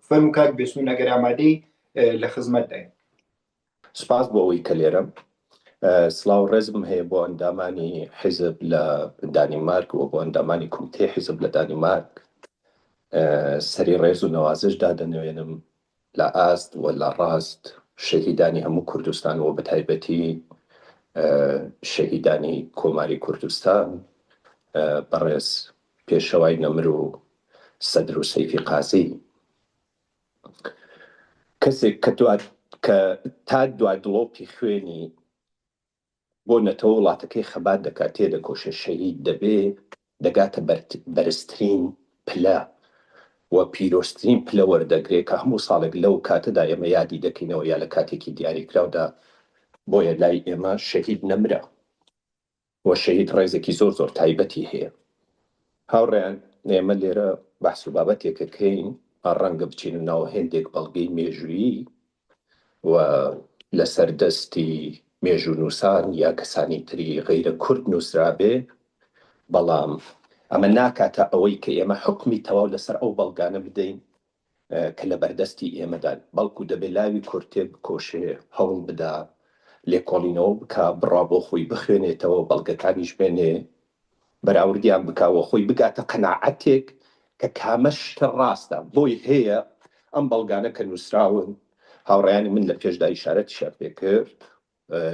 فەرموو کاک بێسوون ئەگەر ئامادەی لە خزمەت داین. سپاس بۆ ئەوەی کە لێرەم. سڵاو ڕێزم هەیە بۆ ئەندامانی حیزب لە دانیمارک و بۆ ئەندامانی کومیتێ حیزب لە دانیمارک. سەری ڕێز و نەوازش دادەنوێنم لە ئاست و لە ڕاست شەهیدانی هەموو کوردستان و بە تایبەتی شەهیدانی کۆماری کوردستان بەڕێز پێشەوای نەمر و سەدر و سەیفی قازی. کەسێک کە تا دوای دڵۆپی خوێنی بۆ نەتەوە وڵاتەکەی خەبات دەکات تێدەکۆشە شەهید دەبێ دەگاتە بەرزترین پلە و پیرۆستترین پلە وەردەگرێت کە هەموو ساڵێک لەو کاتەدا ئێمە یادی دەکەینەوە یا لە کاتێکی دیاریکراودا بۆیە لای ئێمە شەهید نەمرە و شەهید ڕێزێکی زۆر زۆر تایبەتی هەیە. هاوڕێیان ئێمە لێرە بەحس و بابەتێکەکەین ڕەنگە بچین و ناو هێندێک بەڵگەی مێژوویی و لەسەر دەستی مێژوو نووسان یا کەسانی تری غەیرە کورد نووسرابێ، بەڵام ئەمە ناکاتە ئەوەی کە ئێمە حکمی تەواو لەسەر ئەو بەڵگانە بدەین کە لە بەردەستی ئێمەدان، بەڵکو دەبێ لاوی کورتێ بکۆشێ، هەوڵ بدا لێکۆڵینەوە بکە، بڕا بۆ خۆی بخوێنێتەوە، بەڵگەکانیش بێنێ، بەراوردیان بکاوە، خۆی بگاتە قەناعەتێک کە کامە شتە ڕاستە. بۆی هەیە ئەم بەڵگانە کە نووسراون، هاوڕێیانی من لە پێشدا ئیشارەتیشیان پێ کرد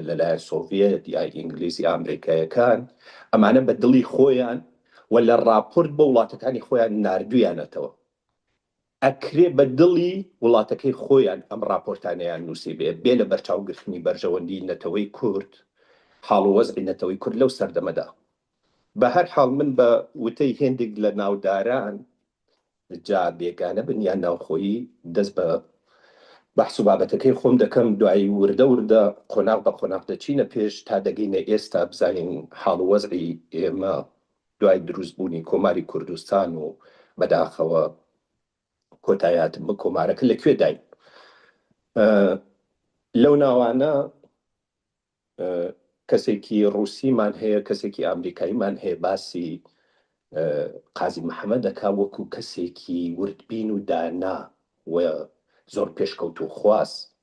لەلایەن سۆڤیەت یا ئینگلیزی ئامریکایەکان، ئەمانە بە دڵی خۆیان و لە ڕاپۆرت بە وڵاتەکانی خۆیان ناردویانەتەوە. ئەکرێ بە دڵی وڵاتەکەی خۆیان ئەم ڕاپۆرتانەیان نووسی بێ لە بەرچاوگرتنی بەرژەوەندی نەتەوەی کورد، حاڵ و وەزعی نەتەوەی کورد لەو سەردەمەدا. بە هەر حاڵ من بە وتەی هێندێک لە ناوداران جا بێگانە بنیان ناوخۆیی دەست بە بەحس و بابەتەکەی خۆم دەکەم، دوایی وردە قۆناغ بە قۆناغ دەچینە پێش تا دەگەینە ئێستا بزانین حاڵ و وەزعی ئێمە دوای دروستبوونی کۆماری کوردستان و بەداخەوە کۆتاییاتم بە کۆمارەکە لەکوێ داین. لەو ناوانە کەسێکی ڕووسیمان هەیە، کەسێکی ئامریکاییمان هەیە، باسی قازی محەممەد دەکا وەکو کەسێکی وردبین و دانا و زۆر پێشکەوت و خواست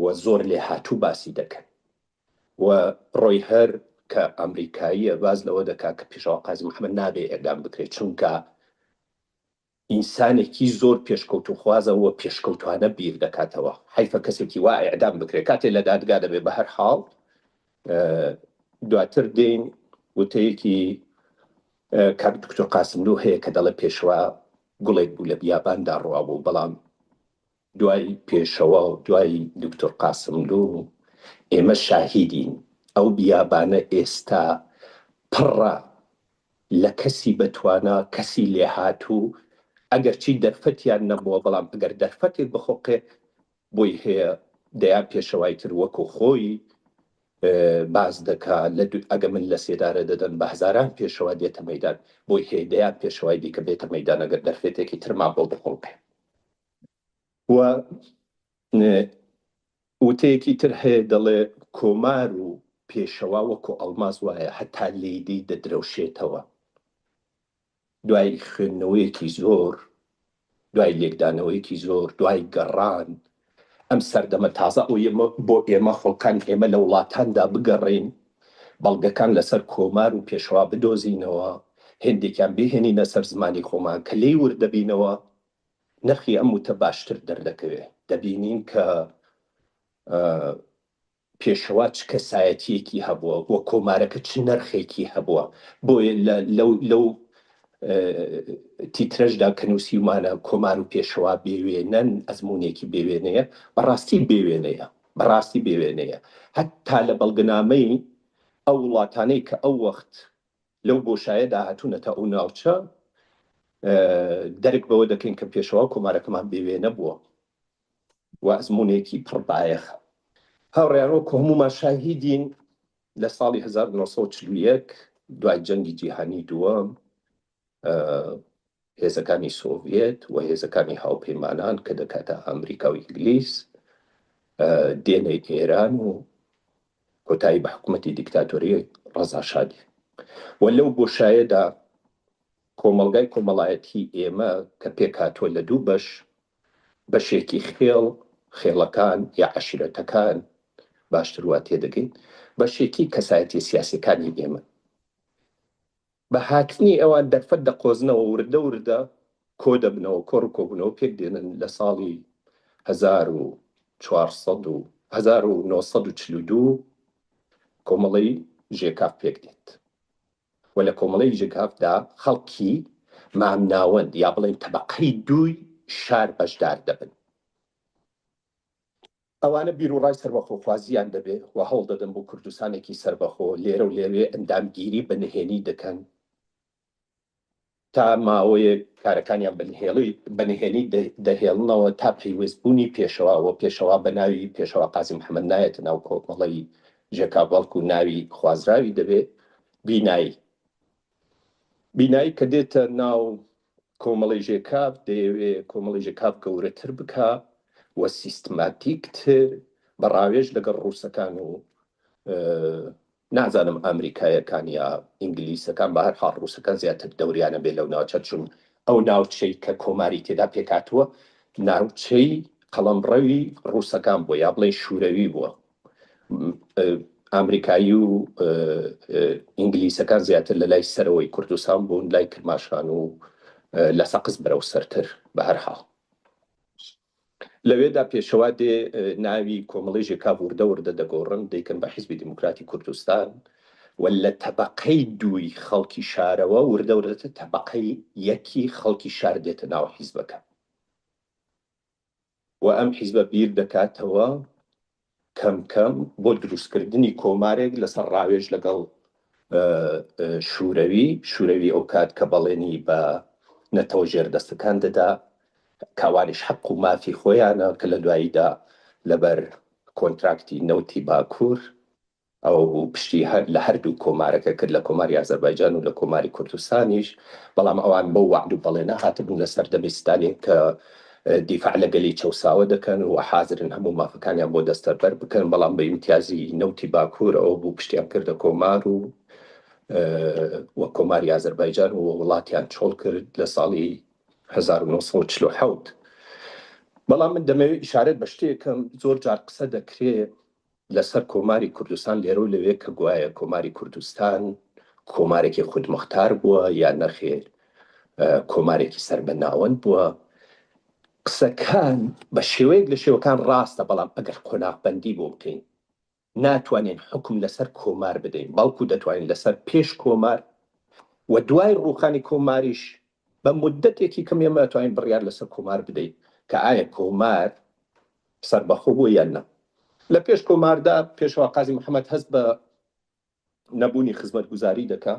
و زۆر لێ هاتوو باسی دەکەن و ڕۆی هەر کە ئەمریکاییە باز لەوە دەکا کە پێشەوە قازی محەممەد نابێ ئێدام بکرێت، چونکە ئینسانێکی زۆر پێشکەوت و خوازەوە پێشکەوتوانە بیر دەکاتەوە، حیفە کەسێکی وا ئێعدام بکرێت کاتێ لە دادگا دەبێت. بە هەر حاڵ دواتر دێن وتەیەکی کاک دکتۆر قاسملوو هەیە کە دەڵێ پێشوا گوڵێک بوو لە بیاباندا ڕواوە، بەڵام دوای پێشەوە و دوای دکتۆر قاسملوو ئێمە شاهیدین ئەو بیابانە ئێستا پڕە لە کەسی بەتوانە، کەسی لێ هاتوو، ئەگەر چی دەرفەتیان نەبووە، بەڵام ئەگەر دەرفەتێک بخۆقێ بۆی هەیە دەیان پێشەوای تر وەکو خۆی باز دەکا. ئەگە من لە سێدارە دەدەن بە هەزاران پێشەوا دێتە مەیدان، بۆی هەیە دەیان پێشەوای دیکە بێتە مەیدان ئەگەر دەرفێتێکی ترما بۆ بخۆڵکێ. و وتەیەکی تر هەیە دەڵێ کۆمار و پێشەوا وەکو ئەڵماس وایە هەتا لێدەی دەدرەوشێتەوە. دوای خوێندنەوەیەکی زۆر، دوای لێکدانەوەیەکی زۆر، دوای گەڕان ئەم سەردەمە تازە بۆ ئێمە خۆڵکان ئێمە لە وڵاتاندا بگەڕین، بەڵگەکان لەسەر کۆمار و پێشەوا بدۆزینەوە، هێندێکیان بهێنینە سەر زمانی خۆمان کە لێی وردەبینەوە، نەخی ئەم وتە باشتر دەردەکەوێت. دەبینین کە پێشەوا چ کەسایەتیەکی هەبووە و کۆمارەکە چ نرخێکی هەبووە. بۆیە لەو تیترەشدا کە نووسیمانە کۆمار و پێشەوا بێوێنەن، ئەزمونێکی بێوێنەیە، بەڕاستی بێوێنەیە، بەڕاستی بێوێنەیە. هەتا لە بەڵگەنامەی ئەو وڵاتانەی کە ئەو وەخت لەو بۆشایەدا هاتوونەتە ئەو ناوچە دەرک بەوە دەکەین کە پێشەوا کۆمارەکەمان بێوێنە بووە و ئەزمونێکی پڕبایەخە. هاوڕێیانەوە کە هەموومان شاهیدین لە ساڵی 1940 دوای جەنگی جیهانی دووەم هێزەکانی سۆڤیەت و هێزەکانی هاوپەیمانان کە دەکاتە ئەمریکا و ئینگلیز دێنە ئێران و کۆتایی بە حکوومەتی دیکتاتۆری ڕەزا شادی. و لەو بۆشایەدا کۆمەڵگای کۆمەڵایەتی ئێمە کە پێک هاتووە لە دوو بەش، بەشێکی خێڵەکان یا عەشیرەتەکان باشتر وا تێدەگەین بەشێکی کەسایەتی سیاسیەکانی ئێمە بە هاتنی ئەوان دەرفەت دەقۆزنەوە وردە وردە کۆ دەبنەوە کۆڕکۆبنەوە پێک دێنن لە ساڵی 1942 کۆمەڵی ژێکاف پێک دێت و لە کۆمەڵی ژێکافدا خەڵکی مامناوەند یا بڵێن تەبەقەی دووی شار بەشدار دەبن ئەوانە بیرروڕای سەربەخۆخوازیان دەبێت و هەوڵ دەدەن بۆ کوردستانێکی سەربەخۆ لێرە و لێرێ ئەندامگیری بەنهێنی دەکەن تا ماوەیەک کارەکانیان بەنهێنی دەهێڵنەوە تا پەیوەستبوونی پێشەوا بە ناوی پێشەوا قازم محەممەد نایەتە ناو کۆمەڵی ژێکاف بەڵکو ناوی خوازراوی دەبێت بینایی کە دێتە ناو کۆمەڵی ژێکاف دەیەوێت کۆمەڵی ژێکاف گەورەتر بکە و سیستماتیکتر بەڕاوێژ لەگەڵ ڕووسەکان و نازانم ئەمریکایەکان یا ئینگلیسەکان بە هەر حاڵ ڕووسەکان زیاتر دەوریانە بێ لەو ناوچە چون ئەو ناوچەی کە کۆماری تێدا پێکاتووە ناوچەی قەڵەمڕەوی ڕووسەکان بووە یا بڵێ شوورەوی بووە ئامریکایی و ئینگلیسەکان زیاتر لە لای سەرەوەی کوردستان بوون لای کرماشان و لە سەقز بەرەو سەرتر بە هەر حاڵ لەوێدا پێشەوا دێ ناوی کۆمەڵی ژێکاف وردە وردە دەگۆڕن دەیکەن بە حیزبی دیموکراتی کوردستان و لە تەبەقەی دووی خەڵکی شارەوە وردە وردە تەبەقەی یەکی خەڵکی شار دێتە ناو حیزبەکە و ئەم حیزبە بیر دەکاتەوە کەم کەم بۆ دروستکردنی کۆمارێک لەسەر ڕاوێژ لەگەڵ شوورەوی ئەو کات کە بەڵێنی بە نەتەوە ژێردەستەکان دەدا کاوانش حەق و مافی خۆیانە کە لە دواییدا لەبەر کۆنتراکتی نەوتی باکوور ئەو پشتی لە هەردوو کۆمارەکە کرد لە کۆماری ئازەربایجان و لە کۆماری کوردستانیش بەڵام ئەوان بەو وعد و بەڵێنە هاتبوون لە سەردەمیستانێک کە دیفاع لە گەلی چەوساوە دەکەن و حازرن هەموو مافەکانیان بۆ دەستەربەر بکەن بەڵام بە ئیمتیازی نەوتی باکوور ئەو بوو پشتیان کردە کۆمار و کۆماری ئازەربایجان و وڵاتیان چۆڵ کرد لە ساڵی 1947 بەڵام من دەمەوێت ئیشارەت بە شتێکم زۆر جار قسە دەکرێت لەسەر کۆماری کوردستان لێرە و لەوێ کە گوایە کۆماری کوردستان کۆمارێکی خودمختار بووە یا نەخێر کۆمارێکی سەر بە ناوەند بووە قسەکان بە شێوەیەک لە شێوەکان ڕاستە بەڵام ئەگەر قۆناغبەندی بۆ بکەین ناتوانین حکم لەسەر کۆمار بدەین بەڵکو دەتوانین لەسەر پێش کۆمار و دوای ڕووخانی کۆماریش بە مدەتێکی کەم ئێمە دەتوانین بڕیار لەسەر کۆمار بدەین کە ئایا کۆمار سەربەخۆ بووە یان نە لە پێش کۆماردا پێشەوا قازم محەممەد هەست بە نەبوونی خزمەتگوزاری دەکا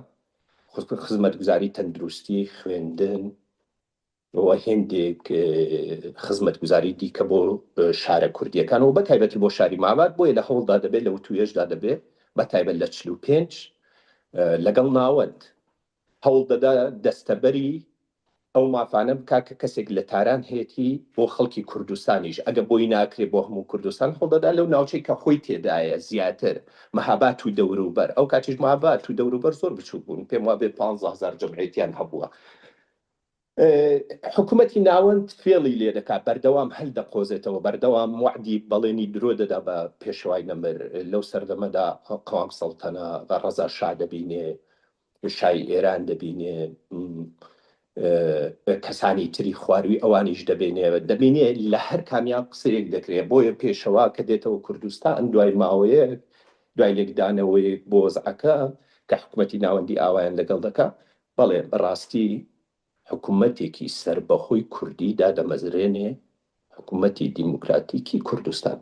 خزمەتگوزاری تەندروستی خوێندن و هێندێک خزمەتگوزاری دیکە بۆ شارە کوردیەکان و بەتایبەتی بۆ شاری مابات بۆیە لە هەوڵدا دەبێت لە وتوێژدا دەبێت بەتایبەت لە 45 لەگەڵ ناوەند هەوڵ دەدا دەستەبەری ئەو مافانە بکا کە کەسێک لە تاران هێتی بۆ خەڵکی کوردستانیش ئەگە بۆی ناکرێت بۆ هەموو کوردستان هەوڵ دەدا لەو ناوچەی کە خۆی تێدایە زیاتر مەهابات و دەوروبەر ئەو کاتیش مەهابات و دەوروبەر زۆر بچوو بوون پێم وابێ 15,000 جەمعیەتیان هەبووە حکوومەتی ناوەند فێڵی لێ دەکات بەردەوام هەلدەقۆزێتەوە بەردەوام وعدی بەڵێنی درۆ دەدا بە پێشەوای نەمر لەو سەردەمەدا قەوام سەڵتەنە ڕەزا شا دەبینێ شای ئێران دەبینێ کەسانی تری خواروی ئەوانیش دەبینێ لە هەر کامیان قسەیەک دەکرێت بۆیە پێشەوا کە دێتەوە کوردستان دوای ماوەیەک دوای لێکدانەوەی بۆ وەزعەکە کە حکوومەتی ناوەندی ئاوایان لەگەڵ دەکا بەڵێ بەڕاستی حکوومەتێکی سەربەخۆی کوردی دادەمەزرێنێ حکوومەتی دیموکراتیکی کوردستان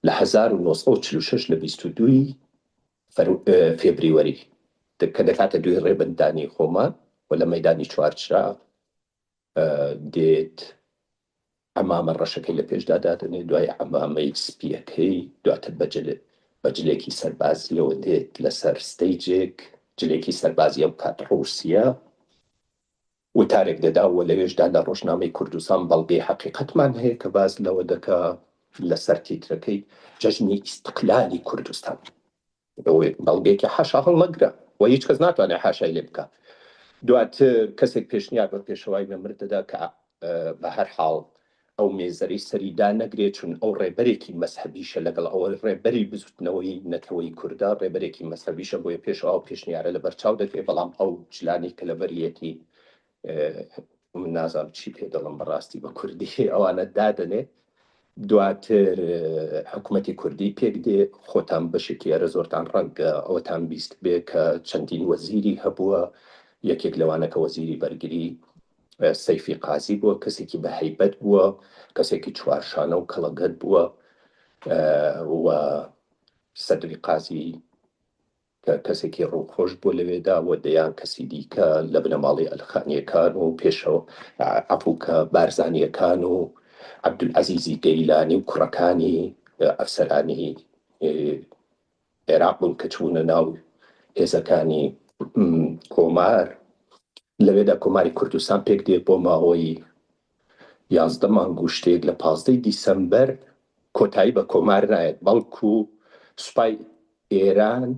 لە 1946 لە 22 فێبریوەری کە دەکاتە دوی ڕێبەندانی خۆمان و لە مەیدانی چوارچرا دێت ئەمامە ڕەشەکەی لە پێشدا دادنێ دوای ئەمامەی سپیەکەی دواتر بەجلێکی سەرباز لەوە دێت لەسەر ستەیجێک جلێکی سەربازی ئەو کات ڕووسیا وتارێک دەدا و لەوێشدا لە ڕۆژنامەی کوردستان بەڵگەی حەقیقەتمان هەیە کە باز لەوە دەکا لەسەر تیترەکەی جەژنی ئیستیقلالی کوردستان بەڵگەیەکی حاشا هەڵنەگرە و هیچ کەس ناتوانێت حاشای لێ بکە دواتر کەسێک پێشنیار بە پێشەوای نەمر دەدا کە بە هەر حاڵ ئەو مێزەری سەریدا نەگرێت چون ئەو ڕێبەرێکی مەسحەبیشە لەگەڵ ئەوە ڕێبەری بزوتنەوەی نەتەوەی کووردا ڕێبەرێکی مەسحەبیشە بۆیە پێشەوە پێشنیارە لە بەرچاو دەکرێت بەڵام ئەو جلانی کە لەبەریەتی من نازانم چی پێ دەڵم بەڕاستی بە کوردی ئەوانە دادنێ دواتر حکوومەتی کوردی پێک دێ خۆتان بەشێکی ئەرە زۆرتان ڕەنگە ئەوەتان بیست بێ کە چەندین وەزیری هەبووە یەکێک لەوانە کە وەزیری بەرگری سەیفی قازی بووە کەسێکی بە هەیبەت بووە کەسێکی چوارشانە و کەڵەگەت بووە و سەدری قازی کەسێکی ڕووخۆش بۆ لەوێدا و دەیان کەسی دیکە لە بنەماڵی ئەلخانیەکان و پێشەوە عەفوکە بارزانیەکان و عەبدولعەزیزی گەیلانی و کوڕەکانی ئەفسەرانی عێراق بوون کە چوونە ناو هێزەکانی کۆمار لەوێدا کۆماری کوردستان پێک دێ بۆ ماوەی 11 مانگ و شتێک لە 15 دیسەمبەر کۆتایی بە کۆمار نایەت بەڵکو سوپای ئێران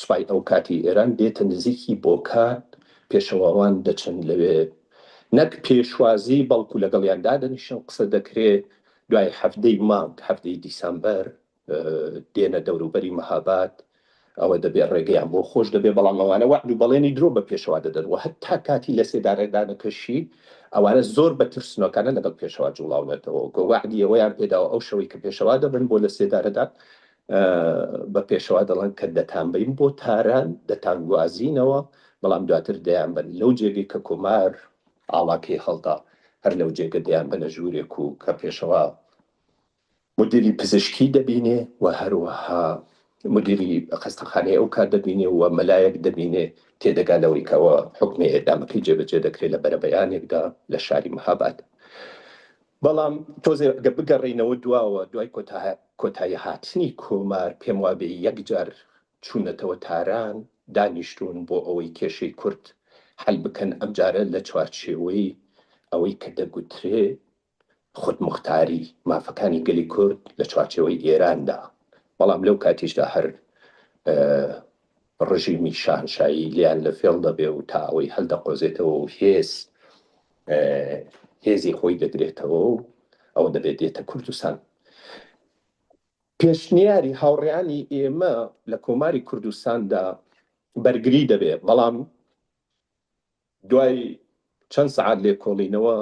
سوپای ئەو کاتی ئێران دێتە نزیکی بۆکات پێشەواوان دەچن لەوێ نەک پێشوازی بەڵکو لەگەڵیاندا دەنیشن قسە دەکرێت دوای هەفتەی مانگ هەفتەی دیسەمبەر دێنە دەوروبەری مەهاباد ئەوە دەبێت ڕێگەیان بۆ خۆش دەبێت بەڵام ئەوانە وعد و بەڵێنی درۆ بە پێشەوا دەدەن و هەتا کاتی لە سێدارێدانەکەشی ئەوانە زۆر بە ترسنۆکانە لەگەڵ پێشەوا جوڵاونێتەوە کە وعدی ئەوەیان پێداوە ئەو شەوەی کە پێشەوا دەبن بۆ لە سێدارەدا بە پێشەوا دەڵێن کە دەتان بین بۆ تاران دەتان گوازینەوە بەڵام دواتر دەیان بن لەو جێگەی کە کۆمار ئاڵاکەی هەڵدا هەر لەو جێگە دەیان بنە ژوورێک و کە پێشەوا مدیری پزیشکی دەبینێ و هەروەها مدیری خەستەخانەی ئەو کار دەبینێ و مەلایەک دەبینێ تێدەگالەوەی کەەوە حکمی ئێدامەکەی جێبەجێ دەکرێت لە بەرەبەیانێکدا لە شاری مەهاباد بەڵام تۆزێ بگەڕینەوە دواوە دوای کۆتایی هاتنی کۆمار پێم وابێ یەکجار چوونەتەوە تاران دانیشتون بۆ ئەوەی کێشەی کورد هەل بکەن ئەمجارە لە چوارچێوەی ئەوەی کە دەگوترێ خودمختاری مافەکانی گەلی کورد لە چوارچێوەی ئێراندا بەڵام لەو کاتیشدا هەر ڕژیمی شاهنشایی لیان لە فێڵ دەبێ و تا ئەوەی هەڵدەقۆزێتەوە و هێزی خۆی دەگرێتەوە و ئەوە دەبێت دێتە کوردستان پێشنیاری هاوڕێیانی ئێمە لە کۆماری کوردستاندا بەرگری دەبێت بەڵام دوای چەند سەعات لێکۆڵینەوە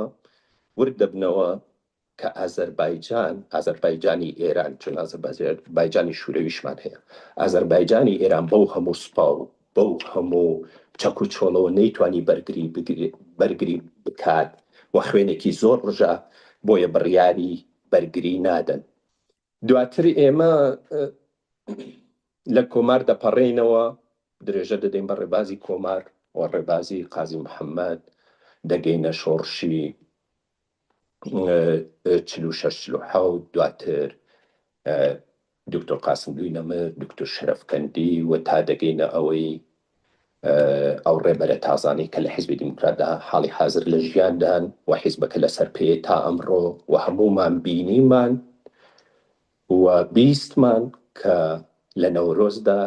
ورد دەبنەوە کە ئازەربایجانی ئێران چون ئازەربایجانی شوورەویشمان هەیە ئازەربایجانی ئێران بەو هەموو سوپا و بەو هەموو چەک و چۆڵەوە نەیتوانی بەرگری بکات و خوێنێکی زۆر ڕژە بۆیە بڕیاری بەرگری نادەن دواتر ئێمە لە کۆمار دەپەڕێینەوە درێژە دەدەین بە ڕێبازی کۆمار و ڕێبازی قازی محەممەد دەگەینە شۆڕشی 46 دواتر دکتۆر قاسم دوینەمر دکتۆر شەرەفکەندی و تا دەگەینە ئەوەی ئەو ڕێبەرە تازانی کە لە حیزبی دیموکراتدا حاڵی حازر لە ژیاندان و حیزبەکە لەسەر پێ تا ئەمڕۆ و هەموومان بینیمان و بیستمان کە لە نەورۆزدا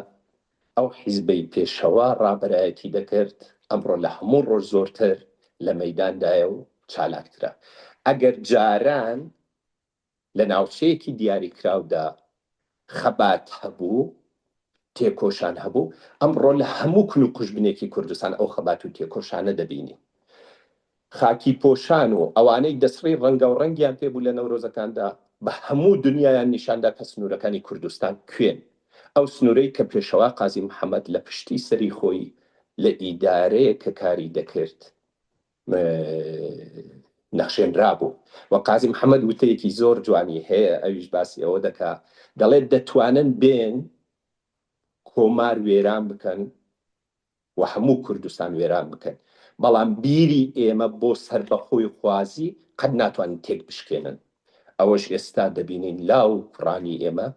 ئەو حیزبەی پێشەوا ڕابەرایەتی دەکرد ئەمڕۆ لە هەموو ڕۆژ زۆرتر لە مەیداندایە و چالاکترە ئەگەر جاران لە ناوچەیەکی دیاریکراودا خەبات هەبوو تێکۆشان هەبوو ئەمڕۆ لە هەموو کل و کوژبنێکی کوردستان ئەو خەبات و تێکۆشانە دەبینی خاکی پۆشان و ئەوانەی دەسڕی ڕەنگە و ڕەنگیان پێبوو لە نەورۆزەکاندا بە هەموو دنیایان نیشاندا کە سنوورەکانی کوردستان کوێن ئەو سنوورەی کە پێشەوا قازی محەممەد لە پشتی سەری خۆی لە ئیدارەیە کە کاری دەکرد نەخشێنرابوو و قازی محەممەد وتەیەکی زۆر جوانی هەیە ئەویش باسی ئەوە دەکا دەڵێت دەتوانن بێن کۆمار وێران بکەن و هەموو کوردستان وێران بکەن بەڵام بیری ئێمە بۆ سەربەخۆی خوازی قەت ناتوانن تێک بشکێنن ئەوەش ئێستا دەبینین لاو پڕانی ئێمە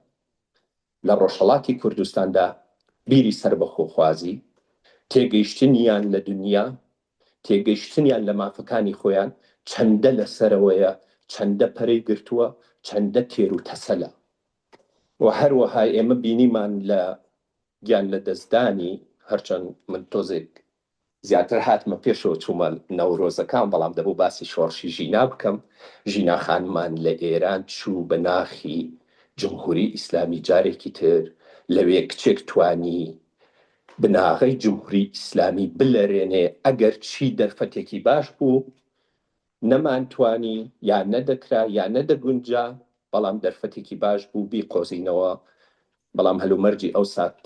لە ڕۆژهەڵاتی کوردستاندا بیری سەربەخۆ خوازی تێگەیشتنیان لە دنیا تێگەیشتنیان لە مافەکانی خۆیان چەندە لەسەرەوەیە چەندە پەرەی گرتووە چەندە تێر و تەسەلە و هەروەها ئێمە بینیمان لە گیان لە دەستدانی هەرچەند من تۆزێک زیاتر هاتمە پێشەوە چوومە نەورۆزەکان، بەڵام دەبوو باسی شۆڕشی ژینا بکەم. ژینا خانمان لە ئێران چوو بە ناخی جمهوری ئیسلامی جارێکی تر، لەوێ کچێک توانی بناغەی جمهوری ئیسلامی بلەرێنێ ئەگەر چی دەرفەتێکی باش بوو نەمانتوانی یان نەدەکرا یان نەدەگونجا، بەڵام دەرفەتێکی باش بوو بیقۆزینەوە. بەڵام هەلومەرجی ئەو سات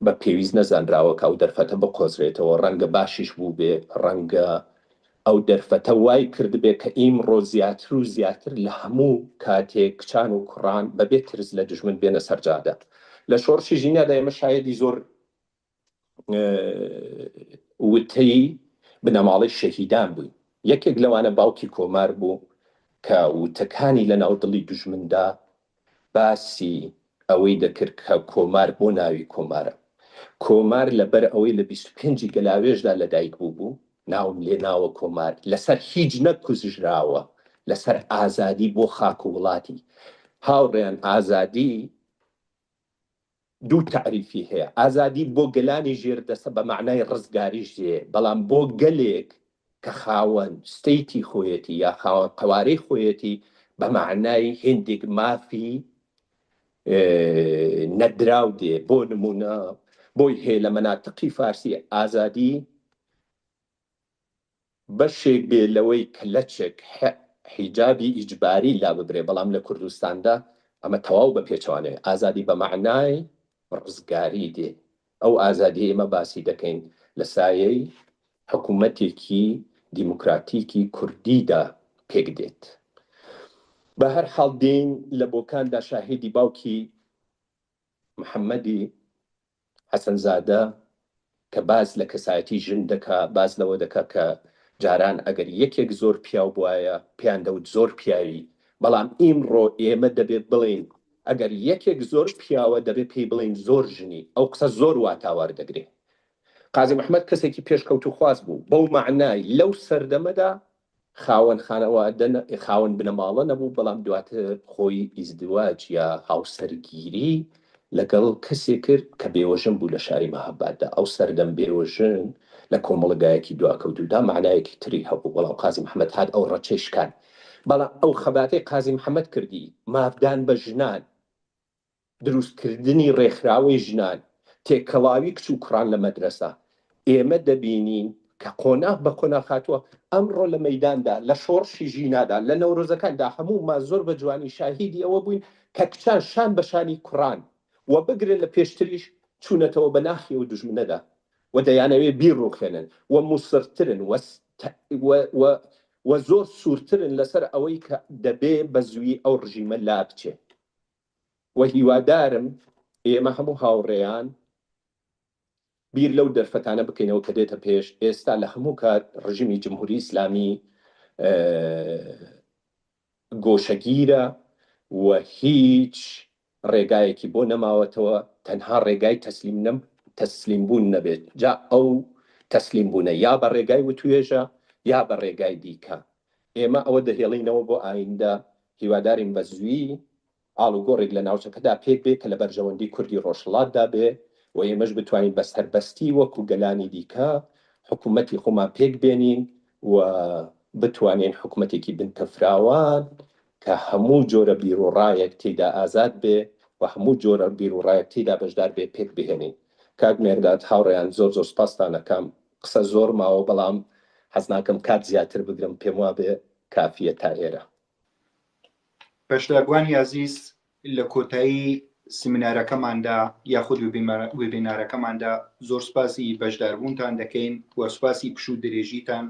بە پێویست نەزانراوە کە ئەو دەرفەتە بقۆزرێتەوە. ڕەنگە باشیش بوو بێ، ڕەنگە ئەو دەرفەتە وای کرد بێ کە ئیمڕۆ زیاتر و زیاتر لە هەموو کاتێک کچان و کوڕان بەبێ ترس لە دژمن بێنە سەرجادە. لە شۆڕشی ژینادا ئێمە شایەدی زۆر وتەی بنەماڵی شەهیدان بووین. یەکێک لەوانە باوکی کۆمار بوو کە وتەکانی لە ناودڵی دژمندا باسی ئەوەی دەکرد کە کۆمار بۆ ناوی کۆمارە. کۆمار لەبەر ئەوەی لە 25 گەلاوێژدا لەدایک بوو ناوم لێ ناوە کۆمار، لەسەر هیچ نەکوزژراوە، لەسەر ئازادی بۆ خاک و وڵاتی. هاوڕێیان ئازادی دوو تعریفی هەیە. ئازادی بۆ گەلانی ژێردەسە بە معنای ڕزگاریش هەیە، بەڵام بۆ گەلێک کە خاوەن ستەیتی خۆیەتی یا خاوەن قوارەی خۆیەتی بە معنای هێندێک مافی نەدراو دێ. بۆ نمونە بۆی هەیە لە مەناتقی فارسی ئازادی بەشێک بێ لەوەی کلەچێک حیجابی ئیجباری لا ببرێ، بەڵام لە کوردستاندا ئەمە تەواو بە پێچوانێ. ئازادی بە معنای ڕزگاری دێ. ئەو ئازادی ئێمە باسی دەکەین لە سایەی حکوومەتێکی دیموکراتیکی کوردیدا پێک دێت. بە هەر حاڵ دێن لە بۆکاندا شاهێدی باوکی محەممەدی حەسەنزادە کە باز لە کەسایەتی ژن دەکا، باز لەوە دەکا کە جاران ئەگەر یەکێک زۆر پیاو بواە پێیان دەوت زۆر پیاوی، بەڵام ئیمڕۆ ئێمە دەبێت بڵین ئەگەر یەکێک زۆر پیاوە دەبێت پێی بڵین زۆر ژنی. ئەو قسە زۆر واتاوار دەگرێت. قازی محەممەد کەسێکی پێشکەوت و خواست بوو، بەو معنای لەو سەردەمەدا خاوەن خانەوادە خاوەن بنەماڵە نەبوو، بەڵام دواتر خۆی ئیزدواج یا هاوسەرگیری لەگەڵ کەسێک کرد کە بێوەژن بوو لە شاری مەهاباددا. ئەو سەردەم بێوەژن لە کۆمەڵگایەکی دواکەوتودا معنایەکی تری هەبوو، بەڵام قازی محەممەد هات ئەو ڕەچێشکان. بەڵام ئەو خەباتەی قازی محەممەد کردی، مافدان بە ژنان، دروستکردنی ڕێکخراوەی ژنان، تێکەڵاوی کچ و کوڕان لە مەدرسە، ئێمە دەبینین کە قۆناغ بە قۆناغ هاتووە. ئەمڕۆ لە مەیداندا لە شۆڕشی ژینادا لە نەورۆزەکاندا هەموومان زۆر بە جوانی شاهیدی ئەوە بووین کە کچان شان بە شانی کوڕان و بگرن لە پێشتریش چوونەتەوە بە ناخی و دژمنەدا و دەیانەوێ بیرڕوخێنن و موسرترن و زۆر سوورترن لەسەر ئەوەی کە دەبێ بە زووی ئەو ڕژیمە لا بچێ. و هیوادارم ئێمە هەموو هاوڕێیان بیر لەو دەرفەتانە بکەینەوە کە دێتە پێش. ئێستا لە هەموو کات ڕژیمی جمهوری ئیسلامی گۆشەگیرە و هیچ ڕێگایەکی بۆ نەماوەتەوە، تەنها ڕێگای تەسلیم بوون نەبێت. جا ئەو تەسلیم بوونە یا بە ڕێگای وتوێژە یا بە ڕێگای دیکە. ئێمە ئەوە دەهێڵینەوە بۆ ئایندە. هیوادارین بە زووی ئاڵوگۆڕێک لە ناوچەکەدا پێک بێ کە لە بەرژەوەندی کوردی ڕۆژهەڵاتدا بێ و ئێمەش بتوانین بە سەربەستی وەکو گەلانی دیکە حکوومەتی خۆمان پێک بێنین و بتوانین حکوومەتێکی بنکەفراوان کە هەموو جۆرە بیرۆڕایەک تێدا ئازاد بێ و هەموو جۆرە بیرۆڕایەک تێدا بەشدار بێ پێک بهێنین. کاک مێرداد هاوڕێیان زۆر زۆر سپاستانەکەم. قسە زۆر ماوە، بەڵام حەز ناکەم کات زیاتر بگرم، پێم وا بێ کافیە تا ئێرە. بەشداربوانی عزیز، لە کۆتایی سیمینارەکەماندا یاخود وێبینارەکەماندا زۆر سپاسی بەشداربوونتان دەکەین و سپاسی پشوو درێژیتان